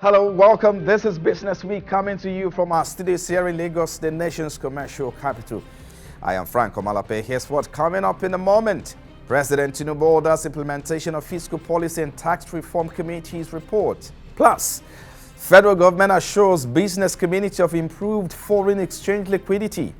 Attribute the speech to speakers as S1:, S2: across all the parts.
S1: Hello, welcome. This is Business Week coming to you from our studios here in Lagos, the nation's commercial capital. I am Frank Omalape. Here's what's coming up in a moment. President Tinubu orders implementation of fiscal policy and tax reform committee's report. Plus, federal government assures business community of improved foreign exchange liquidity.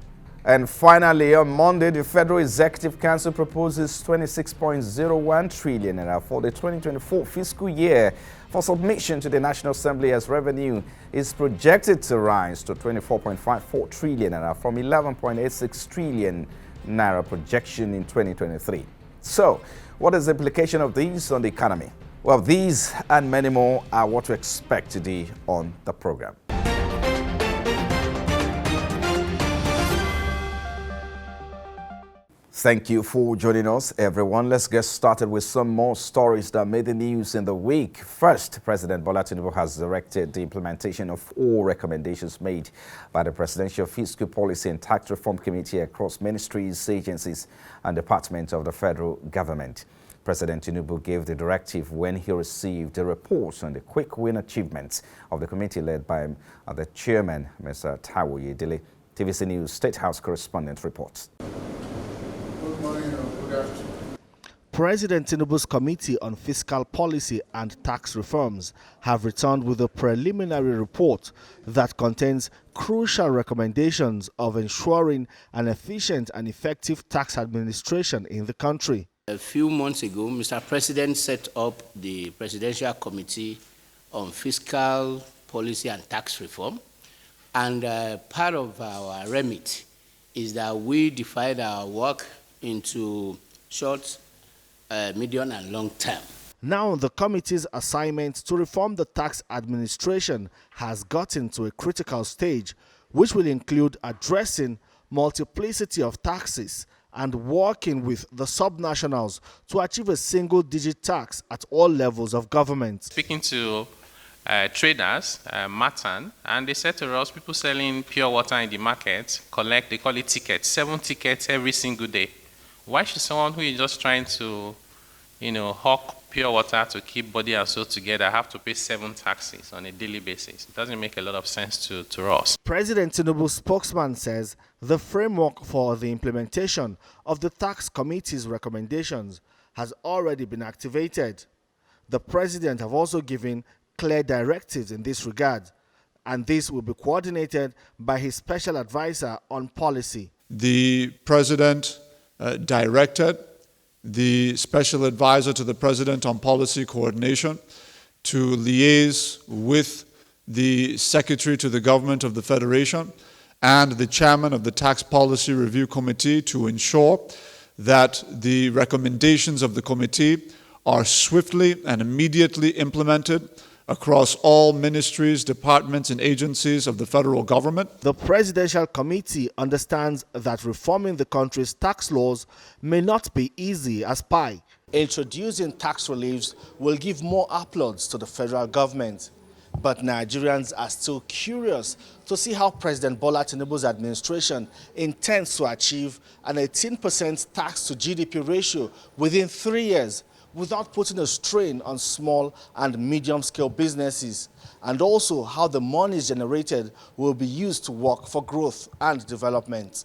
S1: And finally, on Monday, the Federal Executive Council proposes 26.01 trillion for the 2024 fiscal year for submission to the National Assembly, as revenue is projected to rise to 24.54 trillion from 11.86 trillion naira projection in 2023. So, what is the implication of these on the economy? Well, these and many more are what to expect today on the program. Thank you for joining us, everyone. Let's get started with some more stories that made the news in the week. First, President Bola Tinubu has directed the implementation of all recommendations made by the Presidential Fiscal Policy and Tax Reform Committee across ministries, agencies, and departments of the federal government. President Tinubu gave the directive when he received a report on the quick win achievements of the committee led by the chairman, Mr. Taiwo Yedele. TVC News State House correspondent reports.
S2: President Tinubu's Committee on Fiscal Policy and Tax Reforms have returned with a preliminary report that contains crucial recommendations of ensuring an efficient and effective tax administration in the country.
S3: A few months ago, Mr. President set up the Presidential Committee on Fiscal Policy and Tax Reform, and part of our remit is that we divide our work into short, medium, and long term.
S2: Now, the committee's assignment to reform the tax administration has gotten to a critical stage, which will include addressing multiplicity of taxes and working with the subnationals to achieve a single-digit tax at all levels of government.
S4: Speaking to traders, Matan, and they said to us, people selling pure water in the market they call it tickets, 7 tickets every single day. Why should someone who is just trying to, hawk pure water to keep body and soul together have to pay 7 taxes on a daily basis? It doesn't make a lot of sense to us.
S2: President Tinubu's spokesman says the framework for the implementation of the tax committee's recommendations has already been activated. The president have also given clear directives in this regard, and this will be coordinated by his special advisor on policy.
S5: The president directed the special advisor to the president on policy coordination to liaise with the secretary to the government of the federation and the chairman of the tax policy review committee to ensure that the recommendations of the committee are swiftly and immediately implemented across all ministries, departments, and agencies of the federal government.
S2: The Presidential Committee understands that reforming the country's tax laws may not be easy as pie. Introducing tax reliefs will give more applause to the federal government. But Nigerians are still curious to see how President Bola Tinubu's administration intends to achieve an 18% tax to GDP ratio within 3 years, without putting a strain on small and medium-scale businesses, and also how the money generated will be used to work for growth and development.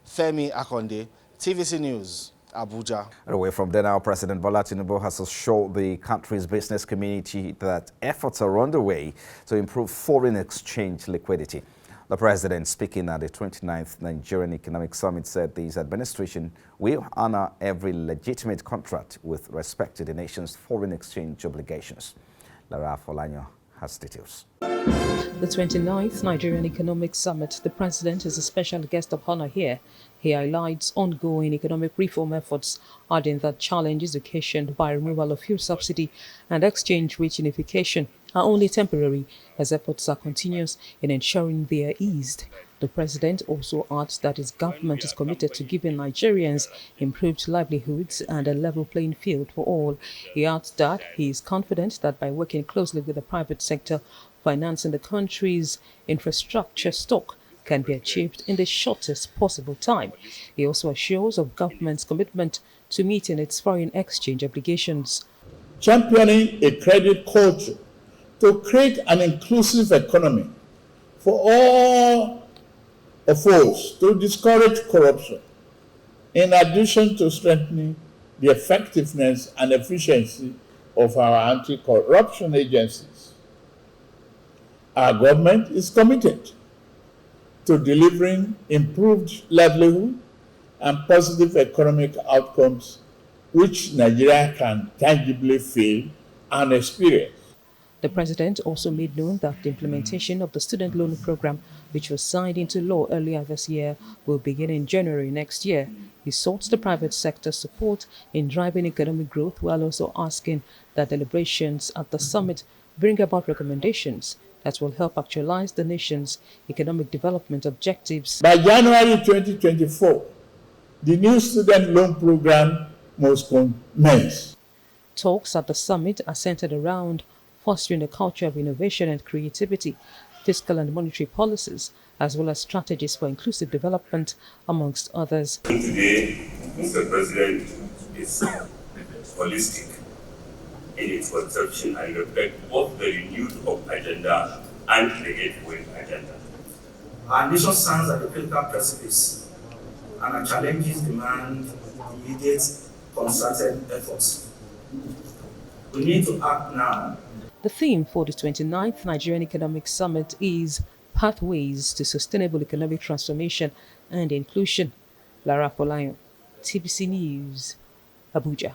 S2: Femi Akonde, TVC News, Abuja.
S1: Away from there now, President Bola Tinubu has assured the country's business community that efforts are underway to improve foreign exchange liquidity. The president, speaking at the 29th Nigerian Economic Summit, said his administration will honor every legitimate contract with respect to the nation's foreign exchange obligations. Lara Folanyo has details.
S6: The 29th Nigerian Economic Summit, the president is a special guest of honor here. He highlights ongoing economic reform efforts, adding that challenges occasioned by removal of fuel subsidy and exchange rate unification are only temporary, as efforts are continuous in ensuring they are eased. The president also adds that his government is committed to giving Nigerians improved livelihoods and a level playing field for all. He adds that he is confident that by working closely with the private sector, financing the country's infrastructure stock can be achieved in the shortest possible time. He also assures of government's commitment to meeting its foreign exchange obligations.
S7: Championing a credit culture to create an inclusive economy for all of us, to discourage corruption, in addition to strengthening the effectiveness and efficiency of our anti-corruption agencies. Our government is committed to delivering improved livelihood and positive economic outcomes which Nigeria can tangibly feel and experience.
S6: The president also made known that the implementation of the student loan program, which was signed into law earlier this year, will begin in January next year. He sought the private sector's support in driving economic growth while also asking that deliberations at the summit bring about recommendations that will help actualize the nation's economic development objectives.
S7: By January 2024, the new student loan program must commence.
S6: Talks at the summit are centered around fostering a culture of innovation and creativity, fiscal and monetary policies, as well as strategies for inclusive development, amongst others.
S8: Today, Mr. President, is holistic in its conception and reflects both the renewed hope agenda and the eight-point agenda.
S9: Our nation stands at the critical precipice, and our challenges demand immediate, concerted efforts. We need to act now.
S6: The theme for the 29th Nigerian Economic Summit is Pathways to Sustainable Economic Transformation and Inclusion. Lara Polayo, TVC News, Abuja.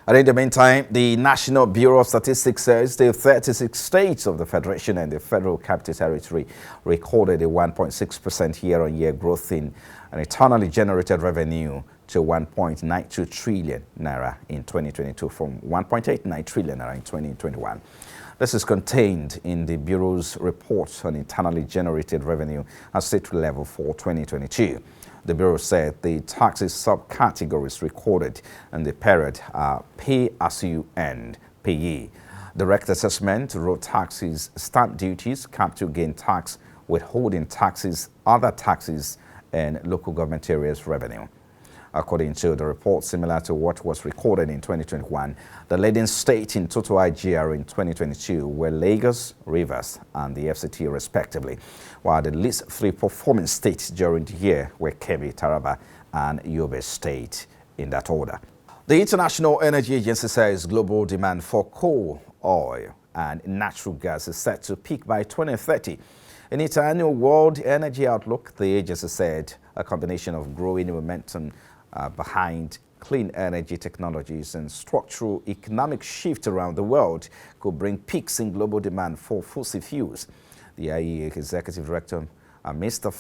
S1: And in the meantime, the National Bureau of Statistics says the 36 states of the Federation and the Federal Capital Territory recorded a 1.6% year-on-year growth in an internally generated revenue to 1.92 trillion naira in 2022 from 1.89 trillion naira in 2021. This is contained in the Bureau's report on internally generated revenue at state level for 2022. The Bureau said the taxes subcategories recorded in the period are pay-as-you-earn, payee, direct assessment, road taxes, stamp duties, capital gain tax, withholding taxes, other taxes, and local government areas revenue. According to the report, similar to what was recorded in 2021, the leading state in total IGR in 2022 were Lagos, Rivers, and the FCT respectively, while the least three performing states during the year were Kebbi, Taraba, and Yobe State in that order. The International Energy Agency says global demand for coal, oil, and natural gas is set to peak by 2030. In its annual World Energy Outlook, the agency said a combination of growing momentum behind clean energy technologies and structural economic shift around the world could bring peaks in global demand for fossil fuels. The IEA Executive Director, Mr.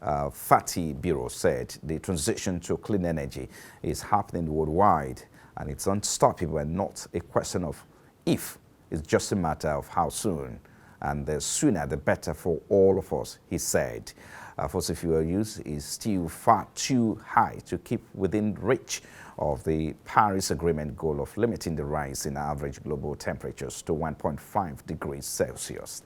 S1: Fatih Biro, said the transition to clean energy is happening worldwide and it's unstoppable and not a question of if, it's just a matter of how soon. And the sooner the better for all of us, he said. Fossil fuel use is still far too high to keep within reach of the Paris Agreement goal of limiting the rise in average global temperatures to 1.5 degrees Celsius.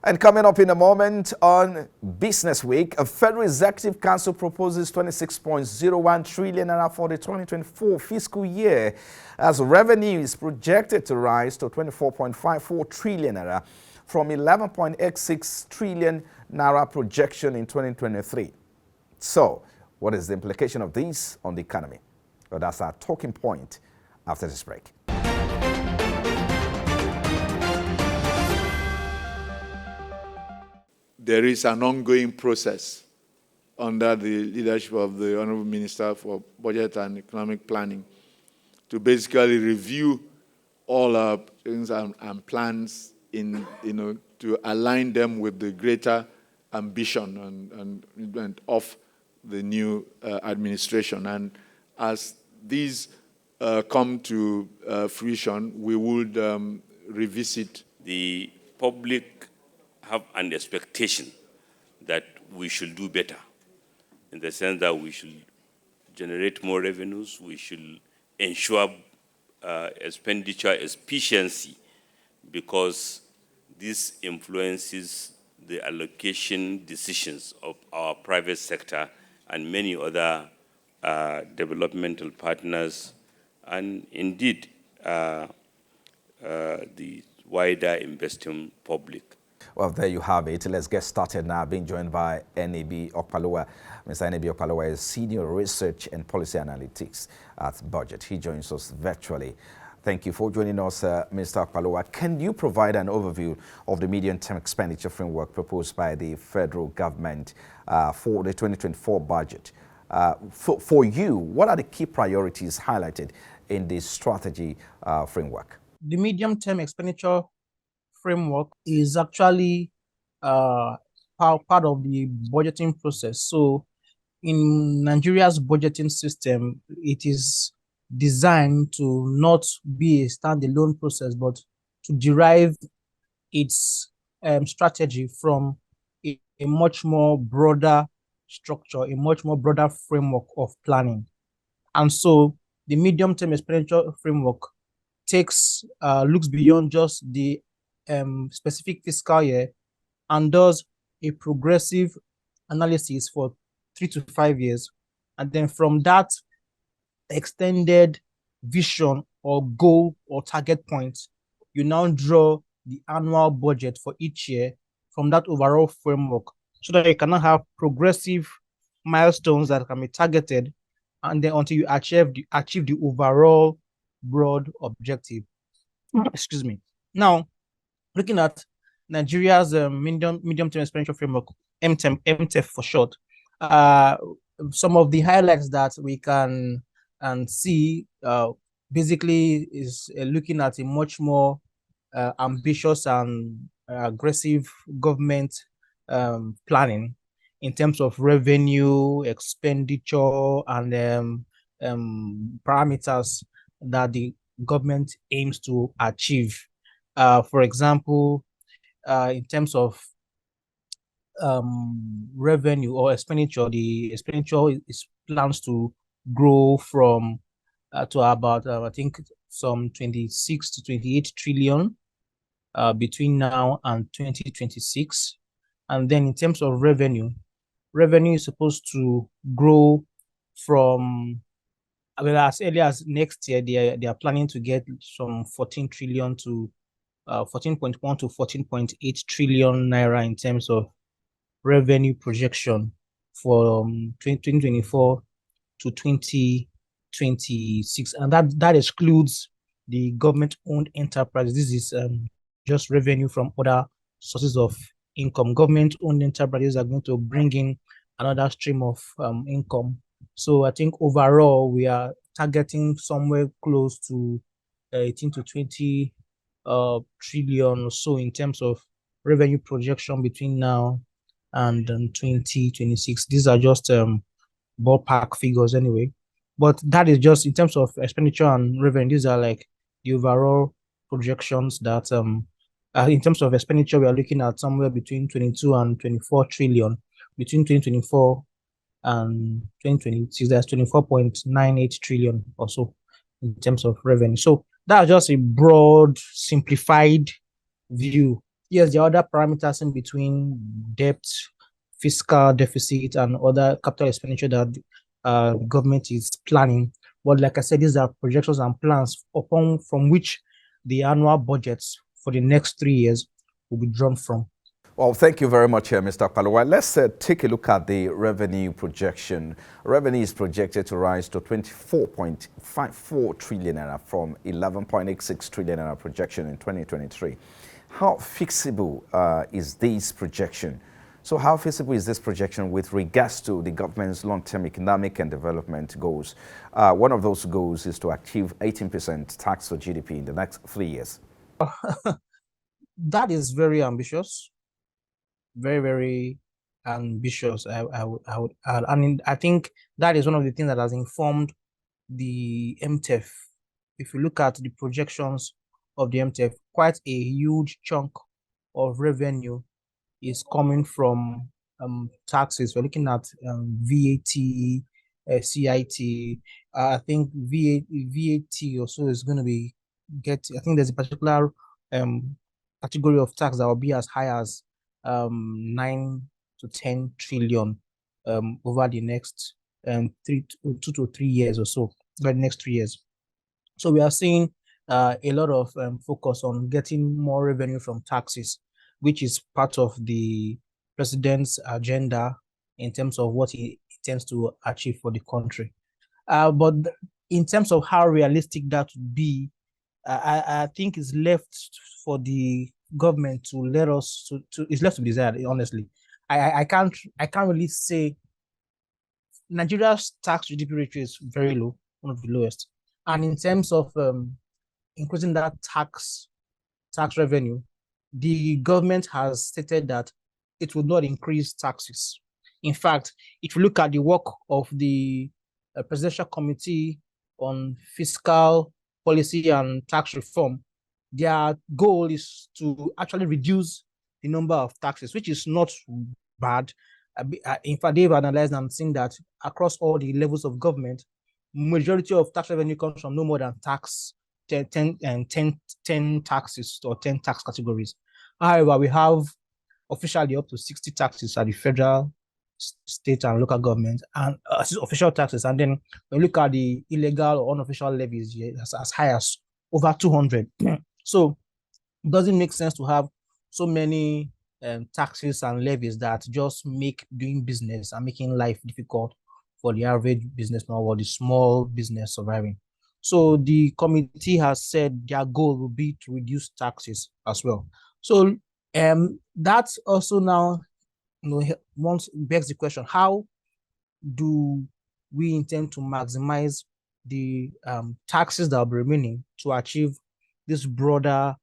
S1: And coming up in a moment on Business Week, a Federal Executive Council proposes 26.01 trillion naira for the 2024 fiscal year, as revenue is projected to rise to 24.54 trillion naira from 11.86 trillion naira projection in 2023. So, what is the implication of this on the economy? Well, that's our talking point after this break.
S10: There is an ongoing process under the leadership of the Honorable Minister for Budget and Economic Planning to basically review all our things and plans to align them with the greater ambition and of the new administration. And as these come to fruition, we would revisit.
S8: The public have an expectation that we should do better, in the sense that we should generate more revenues, we should ensure expenditure efficiency, because this influences the allocation decisions of our private sector and many other developmental partners, and indeed the wider investing public.
S1: Well, there you have it. Let's get started now. Being joined by N.A.B. Okpalowa. Mr. N.A.B. Okpalowa is Senior Research and Policy Analytics at Budget. He joins us virtually. Thank you for joining us, Mr. Okpalowa. Can you provide an overview of the medium-term expenditure framework proposed by the federal government for the 2024 budget? For you, what are the key priorities highlighted in this strategy framework?
S11: The medium-term expenditure framework is actually part of the budgeting process. So in Nigeria's budgeting system, it is designed to not be a standalone process, but to derive its strategy from a much more broader structure, a much more broader framework of planning. And so the medium-term expenditure framework looks beyond just the specific fiscal year and does a progressive analysis for 3 to 5 years. And then from that extended vision or goal or target point, you now draw the annual budget for each year from that overall framework so that you can have progressive milestones that can be targeted, and then until you achieve the overall broad objective. Excuse me. Now, looking at Nigeria's medium-term expenditure framework, MTEF for short, some of the highlights that we can see basically is looking at a much more ambitious and aggressive government planning in terms of revenue, expenditure, and parameters that the government aims to achieve. For example, in terms of revenue or expenditure, the expenditure is plans to grow from to about I think some 26 to 28 trillion between now and 2026. And then in terms of revenue is supposed to grow from, well, as early as next year. They are planning to get from 14 trillion to 14.1 to 14.8 trillion naira in terms of revenue projection for 2024 to 2026, and that excludes the government-owned enterprises. This is just revenue from other sources of income. Government-owned enterprises are going to bring in another stream of income. So I think overall we are targeting somewhere close to 18 to 20 trillion or so in terms of revenue projection between now and 2026. These are just ballpark figures anyway, but that is just in terms of expenditure and revenue. These are like the overall projections that in terms of expenditure, we are looking at somewhere between 22 and 24 trillion. Between 2024 and 2026, there's 24.98 trillion or so in terms of revenue. So that's just a broad, simplified view. Yes, there are other parameters in between: debt, fiscal deficit, and other capital expenditure that the government is planning. But like I said, these are projections and plans from which the annual budgets for the next 3 years will be drawn from.
S1: Well, thank you very much, Mr. Okpalowa. Let's take a look at the revenue projection. Revenue is projected to rise to 24.54 trillion naira from 11.86 trillion naira projection in 2023. How feasible is this projection? So how feasible is this projection with regards to the government's long-term economic and development goals? One of those goals is to achieve 18% tax for GDP in the next 3 years.
S11: That is very ambitious. Very, very ambitious. I mean, I think that is one of the things that has informed the MTEF. If you look at the projections of the MTEF, quite a huge chunk of revenue is coming from taxes. We're looking at VAT, CIT. I think VAT also is going to be I think there's a particular category of tax that will be as high as 9 to 10 trillion over the next 2 to 3 years or so, over the next 3 years. So we are seeing a lot of focus on getting more revenue from taxes, which is part of the president's agenda in terms of what he intends to achieve for the country. But in terms of how realistic that would be, I think it's left for the government to let us to it's left to be desired, honestly. I can't really say. Nigeria's tax GDP ratio is very low, one of the lowest. And in terms of increasing that tax revenue, the government has stated that it will not increase taxes. In fact, if you look at the work of the Presidential Committee on Fiscal Policy and Tax Reform, their goal is to actually reduce the number of taxes, which is not bad. In fact, they've analyzed and seen that across all the levels of government, majority of tax revenue comes from no more than 10 taxes or 10 tax categories. However, we have officially up to 60 taxes at the federal, state, and local government, and official taxes. And then when you look at the illegal or unofficial levies, as high as over 200. So it doesn't make sense to have so many taxes and levies that just make doing business and making life difficult for the average businessman or the small business surviving. So the committee has said their goal will be to reduce taxes as well. So that's also now, once begs the question: how do we intend to maximize the taxes that will be remaining to achieve this broader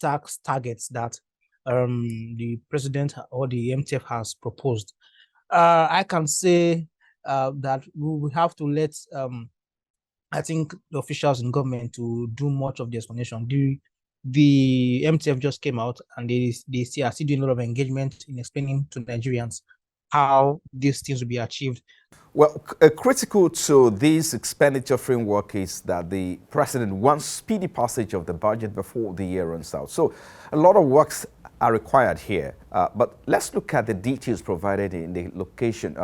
S11: tax targets that the president or the MTF has proposed? I can say that we will have to let I think the officials in government to do much of the explanation. The MTF just came out and they are still doing a lot of engagement in explaining to Nigerians how these things will be achieved.
S1: Well, critical to this expenditure framework is that the president wants speedy passage of the budget before the year runs out. So a lot of works are required here. But let's look at the details provided in the allocation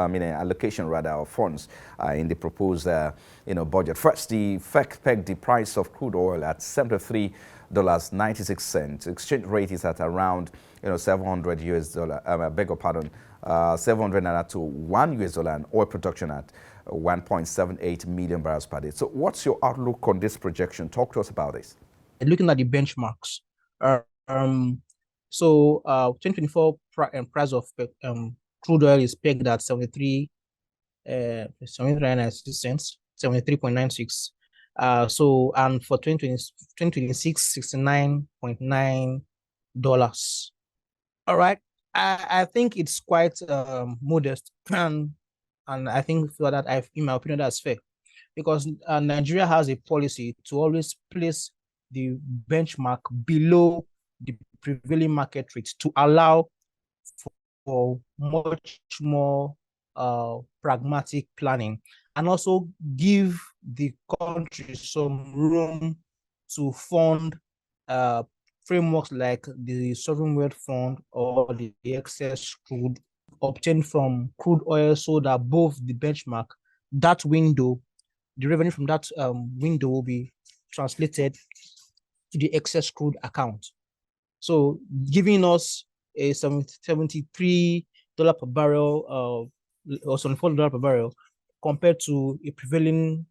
S1: rather of funds in the proposed budget. First, the FEC pegged the price of crude oil at $73.96. Exchange rate is at around 700 US dollar. I beg your pardon. 700 naira to $1 and oil production at 1.78 million barrels per day. So what's your outlook on this projection? Talk to us about this.
S11: Looking at the benchmarks, 2024 price of crude oil is pegged at 73.96. So, and for 2026, $69.9. All right. I think it's quite modest, and I think for that, in my opinion, that's fair, because Nigeria has a policy to always place the benchmark below the prevailing market rates to allow for much more pragmatic planning, and also give the country some room to fund frameworks like the sovereign wealth fund or the excess crude obtained from crude oil sold above the benchmark. That window, the revenue from that window will be translated to the excess crude account. So giving us a $73 per barrel or $74 per barrel compared to a prevailing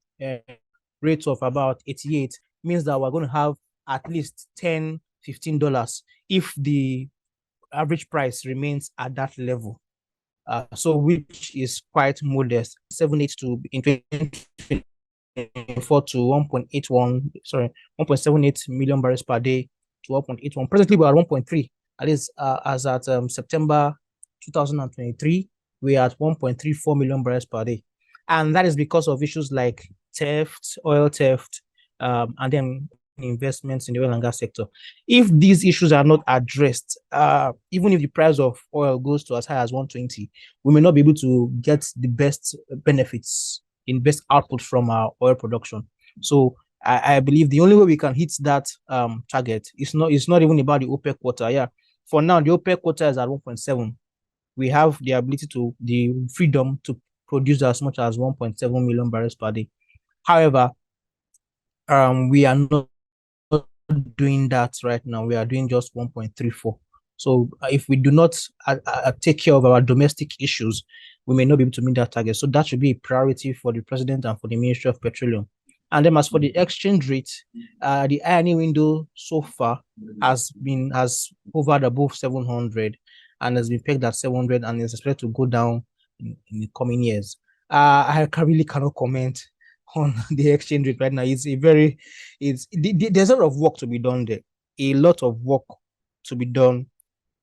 S11: rate of about 88 means that we're going to have at least $10-15 if the average price remains at that level. So which is quite modest. 78 to in 2024 to 1.78 million barrels per day to 1.81. Presently we are 1.3. That is as at September 2023, we are at 1.34 million barrels per day. And that is because of issues like theft, oil theft, and then investments in the oil and gas sector. If these issues are not addressed, even if the price of oil goes to as high as 120, we may not be able to get the best benefits in best output from our oil production. So I believe the only way we can hit that target is not even about the OPEC quota. Yeah, for now the OPEC quota is at 1.7. We have the ability the freedom to produce as much as 1.7 million barrels per day. However, we are not doing that right now. We are doing just 1.34. So if we do not take care of our domestic issues, we may not be able to meet that target. So that should be a priority for the president and for the Ministry of Petroleum. And then as for the exchange rate, the INE window so far has hovered above 700 and has been pegged at 700 and is expected to go down in the coming years. I really cannot comment on the exchange rate right now. There's a lot of work to be done there. A lot of work to be done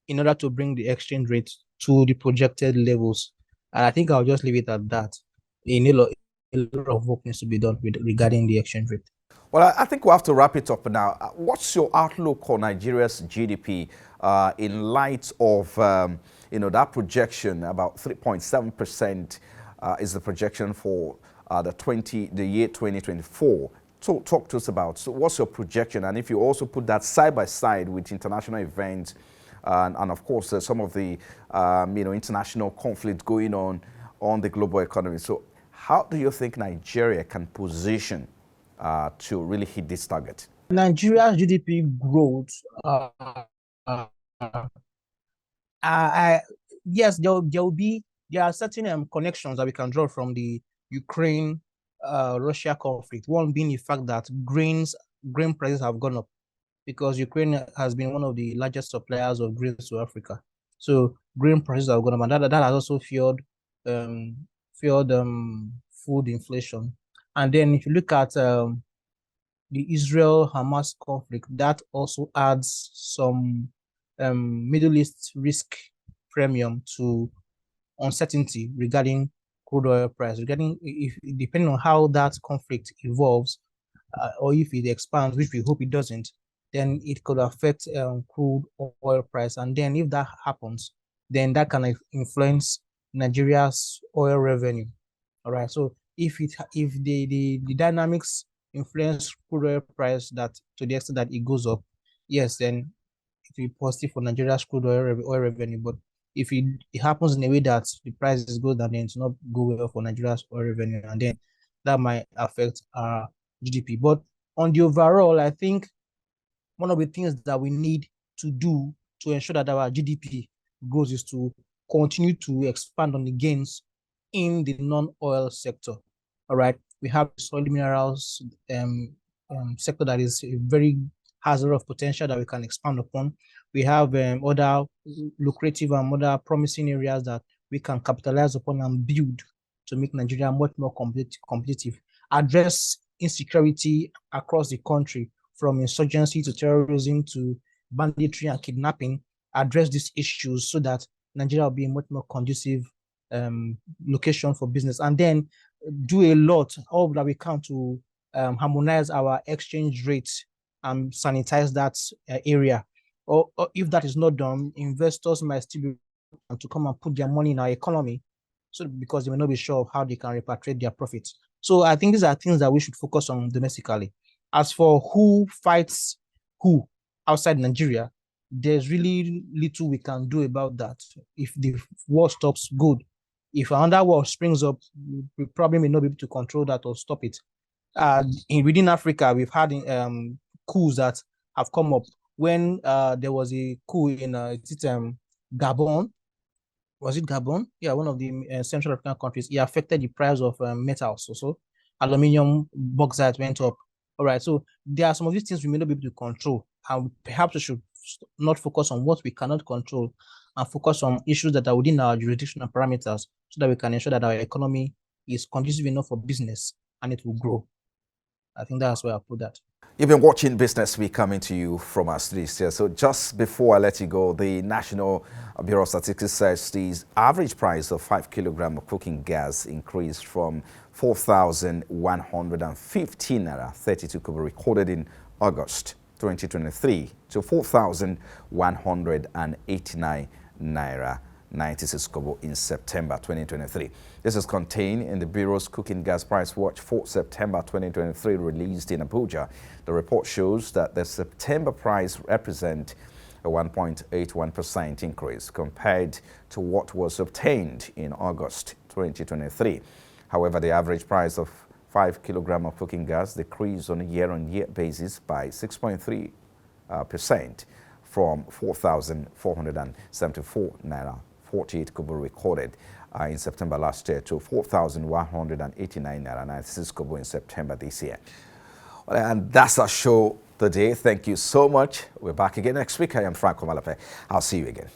S11: in order to bring the exchange rate to the projected levels. And I think I'll just leave it at that. A lot of work needs to be done regarding the exchange rate.
S1: Well, I think we'll have to wrap it up now. What's your outlook on Nigeria's GDP in light of that projection? About 3.7% is the projection for the year 2024. So talk to us about what's your projection, and if you also put that side by side with international events and of course some of the international conflict going on the global economy. So how do you think Nigeria can position to really hit this target?
S11: Nigeria's GDP growth, yes, there are certain connections that we can draw from the Ukraine-Russia conflict. One being the fact that grain prices have gone up because Ukraine has been one of the largest suppliers of grains to Africa. So grain prices have gone up, and that has also fueled food inflation. And then if you look at the Israel-Hamas conflict, that also adds some Middle East risk premium to uncertainty regarding crude oil price, depending on how that conflict evolves, or if it expands, which we hope it doesn't, then it could affect crude oil price. And then if that happens, then that can influence Nigeria's oil revenue. All right. So if the dynamics influence crude oil price that to the extent that it goes up, yes, then it will be positive for Nigeria's crude oil revenue. But if it happens in a way that the prices go down, then it's not go well for Nigeria's oil revenue, and then that might affect our GDP. But on the overall, I think one of the things that we need to do to ensure that our GDP grows is to continue to expand on the gains in the non-oil sector. All right, we have soil minerals sector that has a lot of potential that we can expand upon. We have other lucrative and other promising areas that we can capitalize upon and build to make Nigeria much more competitive. Address insecurity across the country, from insurgency to terrorism to banditry and kidnapping. Address these issues so that Nigeria will be a much more conducive location for business, and then do a lot, all that we can to harmonize our exchange rates and sanitize that area. Or if that is not done, investors might still be able to come and put their money in our economy, so because they may not be sure of how they can repatriate their profits. So I think these are things that we should focus on domestically. As for who fights who outside Nigeria, there's really little we can do about that. If the war stops, good. If another war springs up, we probably may not be able to control that or stop it. Within Africa, we've had coups that have come up. When there was a coup in Gabon, was it Gabon? Yeah, one of the Central African countries. It affected the price of metals also. Aluminium, bauxite went up. All right, so there are some of these things we may not be able to control, and perhaps we should not focus on what we cannot control and focus on issues that are within our jurisdictional parameters, so that we can ensure that our economy is conducive enough for business and it will grow. I think that's where I put that.
S1: You've been watching Business Week coming to you from our studios here. So just before I let you go, the National Bureau of Statistics says the average price of 5 kilograms of cooking gas increased from 4,115 naira 32 kobo recorded in August 2023 to 4,189 naira 96 kobo in September 2023. This is contained in the Bureau's Cooking Gas Price Watch for September 2023 released in Abuja. The report shows that the September price represents a 1.81% increase compared to what was obtained in August 2023. However, the average price of 5 kilogram of cooking gas decreased on a year-on-year basis by 6.3% from 4,474 naira 48 kobo recorded in September last year to 4,189 naira 96 kobo in September this year. Well, and that's our show today. Thank you so much. We're back again next week. I am Frank Omalape. I'll see you again.